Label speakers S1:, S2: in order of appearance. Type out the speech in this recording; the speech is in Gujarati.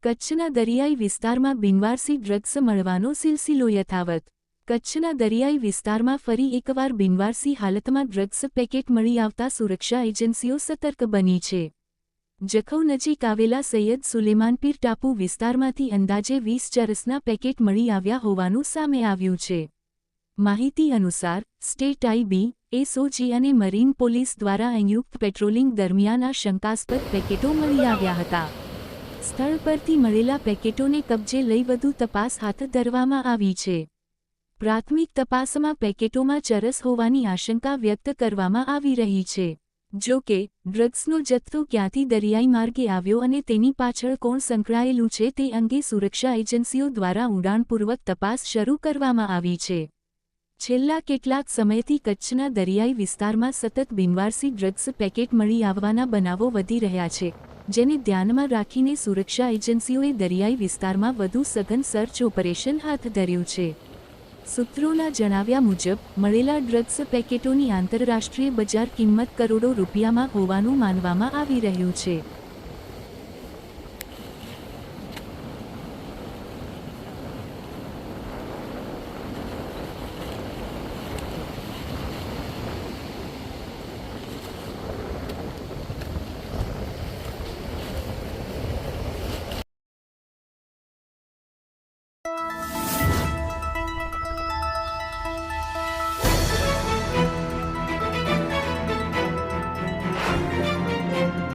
S1: કચ્છના દરિયાઈ વિસ્તારમાં બિનવારસી ડ્રગ્સ મળવાનો સિલસિલો યથાવત। કચ્છના દરિયાઈ વિસ્તારમાં ફરી એકવાર બિનવારસી હાલતમાં ડ્રગ્સ પેકેટ મળી આવતા સુરક્ષા એજન્સીઓ સતર્ક બની છે। જખૌ નજીક આવેલા સૈયદ સુલેમાનપીર ટાપુ વિસ્તારમાંથી અંદાજે 20 ચરસના પેકેટ મળી આવ્યા હોવાનું સામે આવ્યું છે। માહિતી અનુસાર સ્ટેટ આઈબી, એસઓજી અને મરીન પોલીસ દ્વારા સંયુક્ત પેટ્રોલિંગ દરમિયાન આ શંકાસ્પદ પેકેટો મળી આવ્યા હતા। સ્થળ પરથી મળેલા પેકેટોને કબજે લઈ વધુ તપાસ હાથ ધરવામાં આવી છે। પ્રાથમિક તપાસમાં પેકેટોમાં ચરસ હોવાની આશંકા વ્યક્ત કરવામાં આવી રહી છે। જો કે ડ્રગ્સનો જથ્થો ક્યાંથી દરિયાઈ માર્ગે આવ્યો અને તેની પાછળ કોણ સંકળાયેલું છે તે અંગે સુરક્ષા એજન્સીઓ દ્વારા ઊંડાણપૂર્વક તપાસ શરૂ કરવામાં આવી છે। છેલ્લા કેટલાક સમયથી કચ્છના દરિયાઈ વિસ્તારમાં સતત બિનવારસી ડ્રગ્સ પેકેટ મળી આવવાના બનાવો વધી રહ્યા છે, જેને ધ્યાનમાં રાખીને સુરક્ષા એજન્સીઓએ દરિયાઈ વિસ્તારમાં વધુ સઘન સર્ચ ઓપરેશન હાથ ધર્યું છે। સૂત્રોના જણાવ્યા મુજબ મળેલા ડ્રગ્સ પેકેટોની આંતરરાષ્ટ્રીય બજાર કિંમત કરોડો રૂપિયામાં હોવાનું માનવામાં આવી રહ્યું છે।